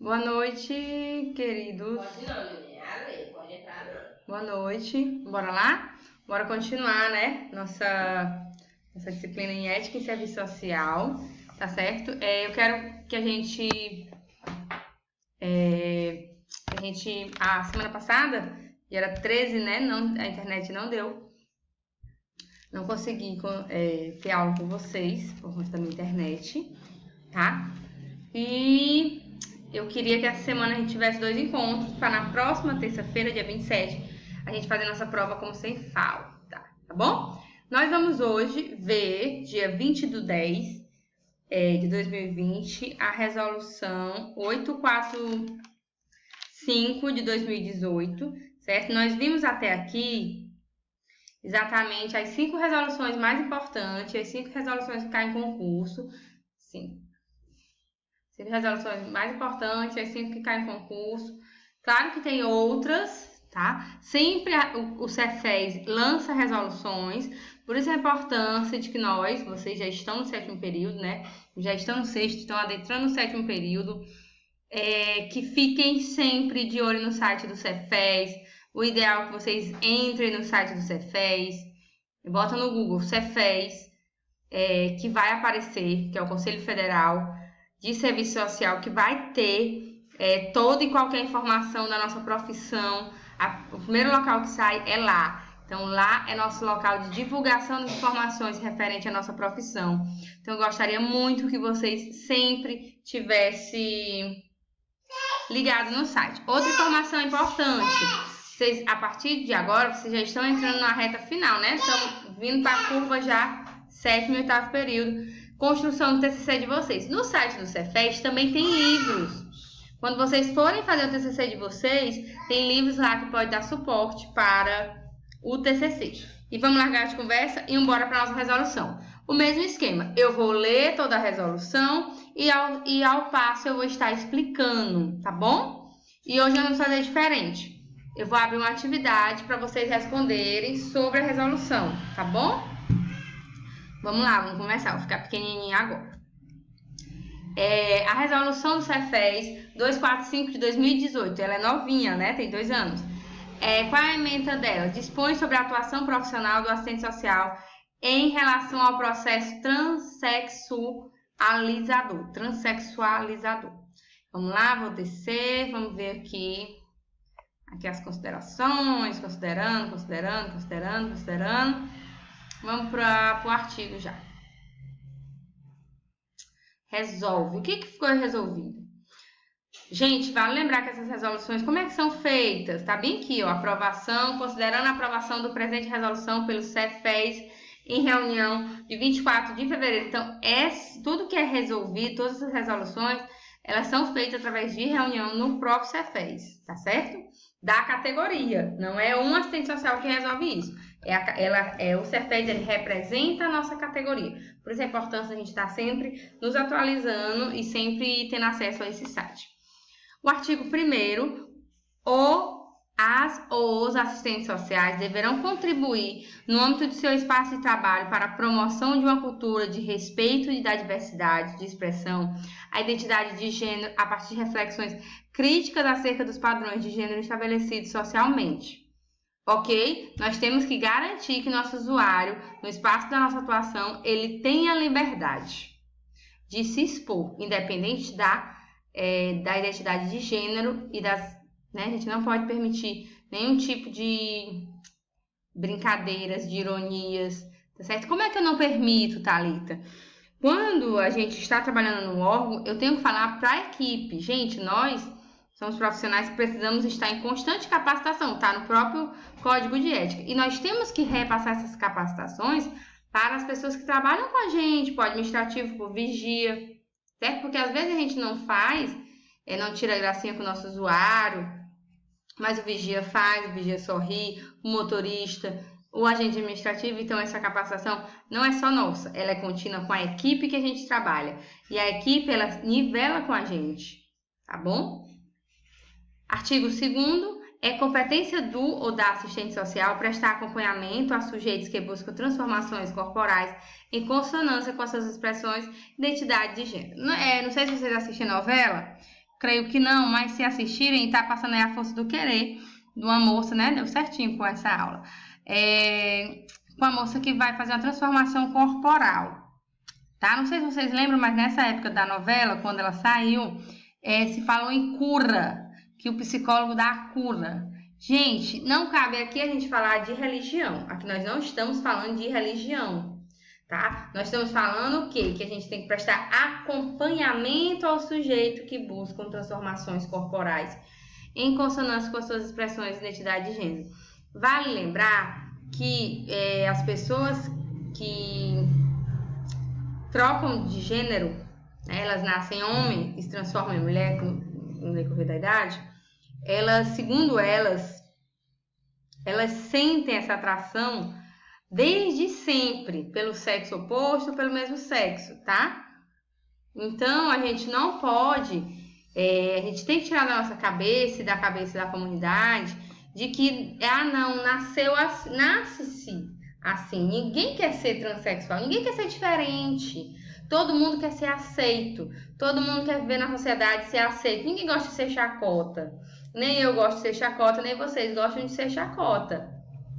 Boa noite, queridos. Pode não, Lilian. Pode entrar, não. Boa noite. Bora lá? Bora continuar, né? Nossa disciplina em ética e serviço social, tá certo? Eu quero que a gente... A semana passada, e era 13, né? A internet não deu. Não consegui ter aula com vocês, por conta da minha internet, tá? E eu queria que essa semana a gente tivesse 2 encontros, para na próxima terça-feira, dia 27, a gente fazer nossa prova como sem falta, tá bom? Nós vamos hoje ver, dia 20/10 de 2020, a resolução 845 de 2018, certo? Nós vimos até aqui exatamente as 5 resoluções mais importantes, as 5 resoluções que caem em concurso, sim. 5 resoluções mais importantes, as 5 que caem em concurso. Claro que tem outras, tá? Sempre o Cefes lança resoluções, por isso a importância de que vocês já estão no 7º período, né? Já estão no 6º, estão adentrando no 7º período, que fiquem sempre de olho no site do Cefes. O ideal é que vocês entrem no site do Cefes, botam no Google Cefes, que vai aparecer, que é o Conselho Federal de Serviço Social, que vai ter toda e qualquer informação da nossa profissão. O primeiro local que sai é lá. Então, lá é nosso local de divulgação de informações referente à nossa profissão. Então, eu gostaria muito que vocês sempre tivessem ligados no site. Outra informação importante, vocês, a partir de agora, vocês já estão entrando na reta final, né? Estão vindo para a curva já, 7º e 8º período. Construção do TCC de vocês. No site do Cefes também tem livros. Quando vocês forem fazer o TCC de vocês, tem livros lá que podem dar suporte para o TCC. E vamos largar de conversa e embora para a nossa resolução. O mesmo esquema. Eu vou ler toda a resolução e ao passo eu vou estar explicando, tá bom? E hoje nós vamos fazer diferente. Eu vou abrir uma atividade para vocês responderem sobre a resolução, tá bom? Vamos lá, vamos começar. Vou ficar pequenininha agora. A resolução do Cefes 245 de 2018, ela é novinha, né? Tem 2 anos. Qual é a ementa dela? Dispõe sobre a atuação profissional do assistente social em relação ao processo transexualizador. Vamos lá, vou descer, vamos ver aqui as considerações, considerando. Vamos para o artigo já. Resolve. O que ficou resolvido? Gente, vale lembrar que essas resoluções, como é que são feitas? Tá bem aqui, ó, aprovação, considerando a aprovação do presente resolução pelo Cefes em reunião de 24 de fevereiro. Então, tudo que é resolvido, todas essas resoluções, elas são feitas através de reunião no próprio Cefes, tá certo? Da categoria, não é um assistente social que resolve isso. O Cefes, ele representa a nossa categoria. Por isso a importância de a gente estar sempre nos atualizando e sempre tendo acesso a esse site. O artigo 1º, os assistentes sociais deverão contribuir no âmbito de seu espaço de trabalho para a promoção de uma cultura de respeito e da diversidade de expressão, a identidade de gênero a partir de reflexões críticas acerca dos padrões de gênero estabelecidos socialmente. Ok? Nós temos que garantir que nosso usuário, no espaço da nossa atuação, ele tenha a liberdade de se expor, independente da identidade de gênero e a gente não pode permitir nenhum tipo de brincadeiras, de ironias, tá certo? Como é que eu não permito, Thalita? Quando a gente está trabalhando no órgão, eu tenho que falar para a equipe, gente, nós somos profissionais que precisamos estar em constante capacitação, tá? No próprio Código de Ética. E nós temos que repassar essas capacitações para as pessoas que trabalham com a gente, para o administrativo, para o vigia, certo? Porque às vezes a gente não faz, não tira gracinha com o nosso usuário, mas o vigia faz, o vigia sorri, o motorista, o agente administrativo. Então essa capacitação não é só nossa, ela é contínua com a equipe que a gente trabalha. E a equipe, ela nivela com a gente, tá bom? Artigo 2º, é competência do ou da assistente social prestar acompanhamento a sujeitos que buscam transformações corporais em consonância com as suas expressões de identidade de gênero. Não sei se vocês assistem novela, creio que não, mas se assistirem, tá passando aí A Força do Querer, de uma moça, né? Deu certinho com essa aula. Com a moça que vai fazer uma transformação corporal, tá? Não sei se vocês lembram, mas nessa época da novela, quando ela saiu, se falou em cura, que o psicólogo dá a cura. Gente, não cabe aqui a gente falar de religião. Aqui nós não estamos falando de religião, tá? Nós estamos falando o quê? Que a gente tem que prestar acompanhamento ao sujeito que busca transformações corporais em consonância com as suas expressões de identidade de gênero. Vale lembrar que as pessoas que trocam de gênero, né, elas nascem homem e se transformam em mulher no decorrer da idade, segundo elas sentem essa atração desde sempre pelo sexo oposto ou pelo mesmo sexo, tá? Então, a gente não pode, a gente tem que tirar da nossa cabeça e da cabeça da comunidade de que, não, nasce-se assim. Ninguém quer ser transexual, ninguém quer ser diferente. Todo mundo quer ser aceito, todo mundo quer viver na sociedade e ser aceito. Ninguém gosta de ser chacota. Nem eu gosto de ser chacota, nem vocês gostam de ser chacota,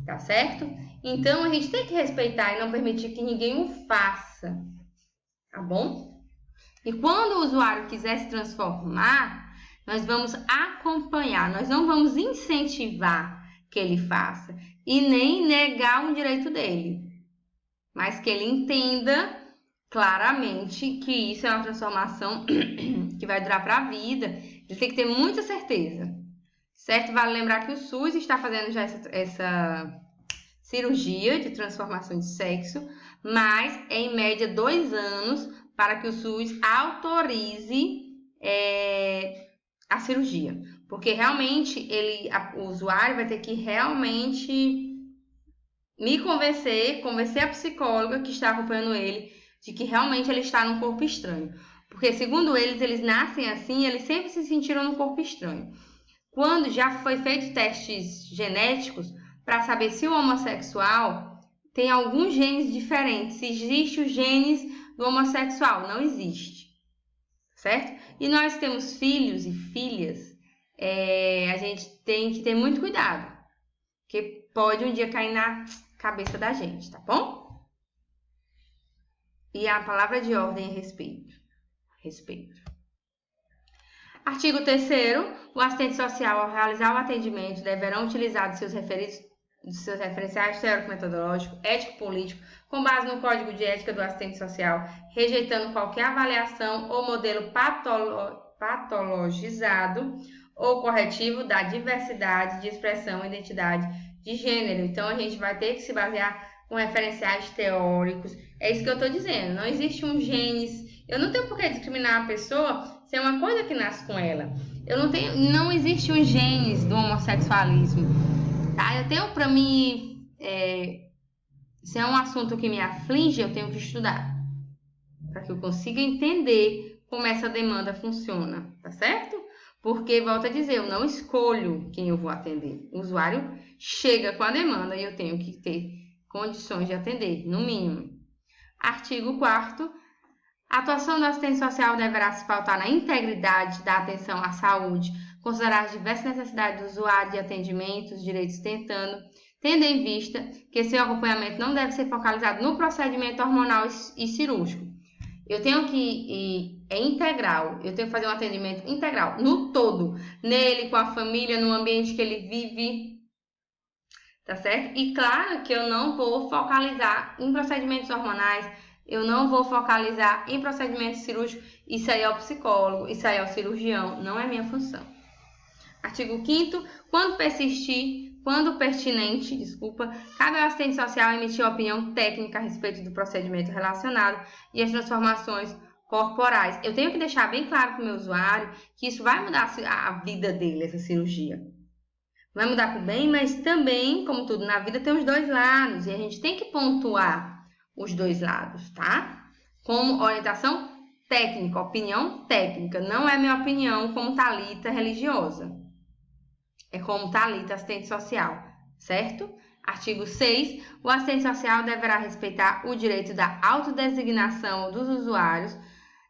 tá certo? Então, a gente tem que respeitar e não permitir que ninguém o faça, tá bom? E quando o usuário quiser se transformar, nós vamos acompanhar, nós não vamos incentivar que ele faça e nem negar um direito dele, mas que ele entenda claramente que isso é uma transformação que vai durar para a vida. Ele tem que ter muita certeza, certo? Vale lembrar que o SUS está fazendo já essa cirurgia de transformação de sexo, mas é em média 2 anos para que o SUS autorize a cirurgia, porque realmente o usuário vai ter que realmente me convencer a psicóloga que está acompanhando ele de que realmente ele está num corpo estranho, porque segundo eles nascem assim, eles sempre se sentiram num corpo estranho. Quando já foi feito testes genéticos para saber se o homossexual tem alguns genes diferentes, se existe os genes do homossexual, não existe, certo? E nós temos filhos e filhas, a gente tem que ter muito cuidado, porque pode um dia cair na cabeça da gente, tá bom? E a palavra de ordem é respeito. Respeito. Artigo 3º. O assistente social, ao realizar o atendimento, deverá utilizar dos seus referenciais teórico-metodológico, ético-político, com base no Código de Ética do Assistente Social, rejeitando qualquer avaliação ou modelo patologizado ou corretivo da diversidade de expressão e identidade de gênero. Então, a gente vai ter que se basear com referenciais teóricos. É isso que eu estou dizendo. Não existe um genes. Eu não tenho por que discriminar a pessoa se é uma coisa que nasce com ela. Não existe um genes do homossexualismo. Tá? Eu tenho para mim, se é um assunto que me aflige, eu tenho que estudar para que eu consiga entender como essa demanda funciona, tá certo? Porque, volto a dizer, eu não escolho quem eu vou atender. O usuário chega com a demanda e eu tenho que ter condições de atender, no mínimo. Artigo 4º. A atuação do assistente social deverá se pautar na integridade da atenção à saúde, considerar as diversas necessidades do usuário de atendimento, os direitos tendo em vista que seu acompanhamento não deve ser focalizado no procedimento hormonal e cirúrgico. Eu tenho que integral, eu tenho que fazer um atendimento integral, no todo, nele, com a família, no ambiente que ele vive, tá certo? E claro que eu não vou focalizar em procedimentos hormonais, eu não vou focalizar em procedimentos cirúrgicos, isso aí é o psicólogo, isso aí é o cirurgião, não é minha função. Artigo 5º. Quando pertinente, cabe ao assistente social emitir opinião técnica a respeito do procedimento relacionado e as transformações corporais. Eu tenho que deixar bem claro para o meu usuário que isso vai mudar a vida dele, essa cirurgia. Vai mudar para o bem, mas também, como tudo na vida, tem os dois lados e a gente tem que pontuar os dois lados, tá? Como orientação técnica, opinião técnica, não é minha opinião como Thalita religiosa. É como Thalita, assistente social, certo? Artigo 6. O assistente social deverá respeitar o direito da autodesignação dos usuários,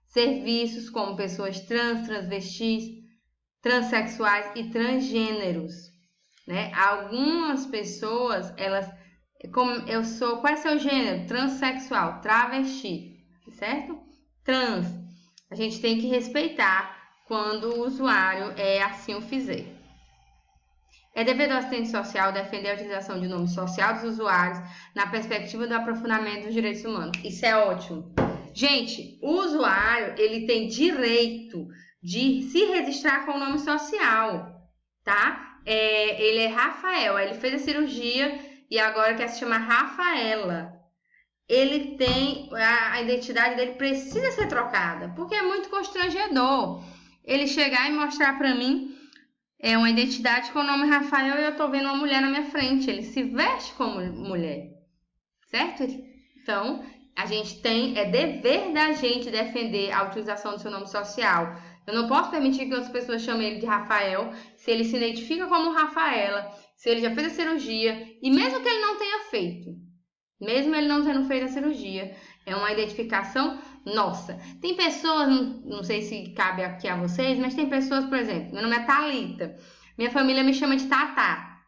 serviços como pessoas trans, transvestis, transexuais e transgêneros, né? Algumas pessoas, elas, como eu sou, qual é seu gênero? Transsexual, travesti, certo? Trans, a gente tem que respeitar quando o usuário assim o fizer. É dever do assistente social defender a utilização de nome social dos usuários na perspectiva do aprofundamento dos direitos humanos. Isso é ótimo. Gente, o usuário, ele tem direito de se registrar com o nome social, tá? Ele é Rafael, ele fez a cirurgia e agora quer se chamar Rafaela. Ele tem, a identidade dele precisa ser trocada, porque é muito constrangedor ele chegar e mostrar para mim uma identidade com o nome Rafael e eu tô vendo uma mulher na minha frente. Ele se veste como mulher, certo? Então, a gente tem, é dever da gente defender a utilização do seu nome social. Eu não posso permitir que outras pessoas chamem ele de Rafael, se ele se identifica como Rafaela, se ele já fez a cirurgia, e mesmo que ele não tenha feito, mesmo ele não tendo feito a cirurgia, é uma identificação nossa. Tem pessoas, não sei se cabe aqui a vocês, mas tem pessoas, por exemplo, meu nome é Thalita, minha família me chama de Tatá.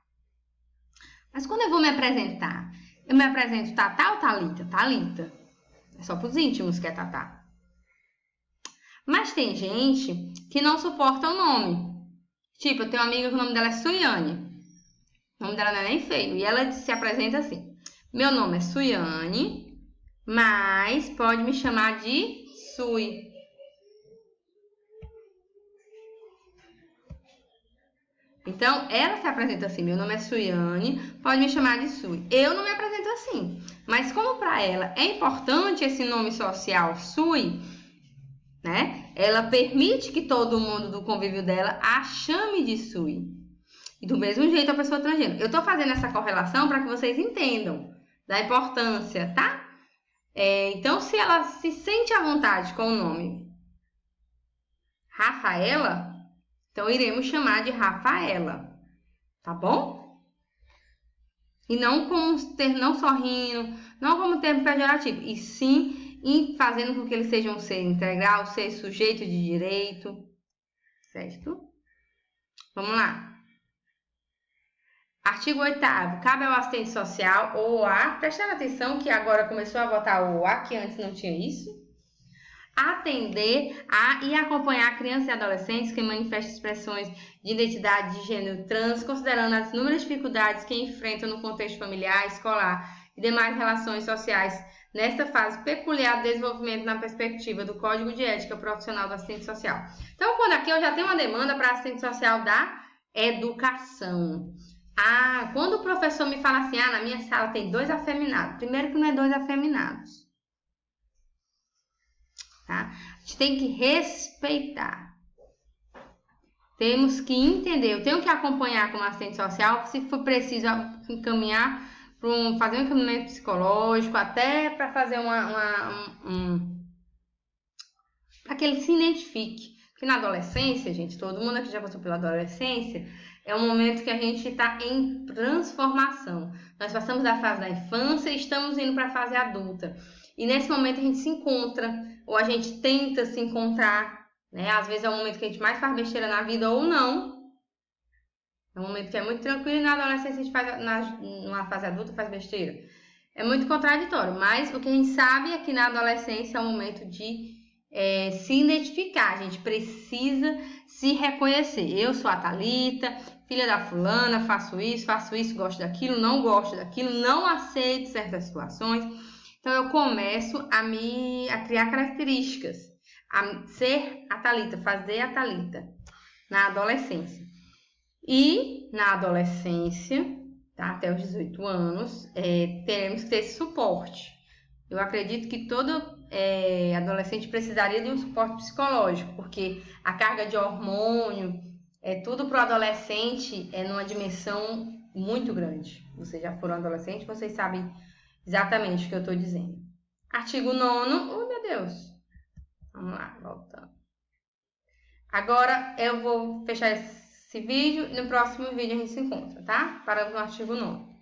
Mas quando eu vou me apresentar, eu me apresento Tatá ou Thalita? Thalita. É só para os íntimos que é Tatá. Mas tem gente que não suporta o nome. Tipo, eu tenho uma amiga que o nome dela é Suiane. O nome dela não é nem feio. E ela se apresenta assim: meu nome é Suiane, mas pode me chamar de Sui. Então, ela se apresenta assim: meu nome é Suiane, pode me chamar de Sui. Eu não me apresento assim. Mas como para ela é importante esse nome social Sui, né? Ela permite que todo mundo do convívio dela a chame de Sui. E do mesmo jeito a pessoa transgênero. Eu tô fazendo essa correlação para que vocês entendam da importância, tá? Então, se ela se sente à vontade com o nome Rafaela, então iremos chamar de Rafaela, tá bom? E não como ter, não sorrindo, não como termo pejorativo, e sim fazendo com que eles sejam um ser integral, ser sujeito de direito, certo? Vamos lá. Artigo 8º, cabe ao assistente social ou OA, prestando atenção que agora começou a votar o OA, que antes não tinha isso, atender e acompanhar crianças e adolescentes que manifestam expressões de identidade de gênero trans, considerando as inúmeras dificuldades que enfrentam no contexto familiar, escolar e demais relações sociais nesta fase peculiar de desenvolvimento na perspectiva do Código de Ética Profissional do Assistente Social. Então, quando aqui eu já tenho uma demanda para assistente social da educação. Quando o professor me fala assim, na minha sala tem 2 afeminados. Primeiro que não é 2 afeminados. Tá? A gente tem que respeitar. Temos que entender. Eu tenho que acompanhar como assistente social, se for preciso encaminhar para fazer um encaminhamento psicológico, até para fazer para que ele se identifique. Porque na adolescência, gente, todo mundo aqui já passou pela adolescência, é um momento que a gente está em transformação. Nós passamos da fase da infância e estamos indo para a fase adulta. E nesse momento a gente se encontra, ou a gente tenta se encontrar, né? Às vezes é o momento que a gente mais faz besteira na vida ou não. É um momento que é muito tranquilo e na adolescência a gente faz, numa fase adulta faz besteira. É muito contraditório, mas o que a gente sabe é que na adolescência é um momento de se identificar. A gente precisa se reconhecer. Eu sou a Thalita, filha da fulana, faço isso, gosto daquilo, não gosto daquilo, não aceito certas situações. Então eu começo a criar características, a ser a Thalita, fazer a Thalita na adolescência. E na adolescência, tá, até os 18 anos, teremos que ter esse suporte. Eu acredito que todo adolescente precisaria de um suporte psicológico, porque a carga de hormônio, tudo para o adolescente numa dimensão muito grande. Vocês já foram adolescentes, vocês sabem exatamente o que eu estou dizendo. Artigo 9º, oh meu Deus, vamos lá, voltando. Agora eu vou fechar esse vídeo, no próximo vídeo a gente se encontra, tá? Paramos no artigo 9º.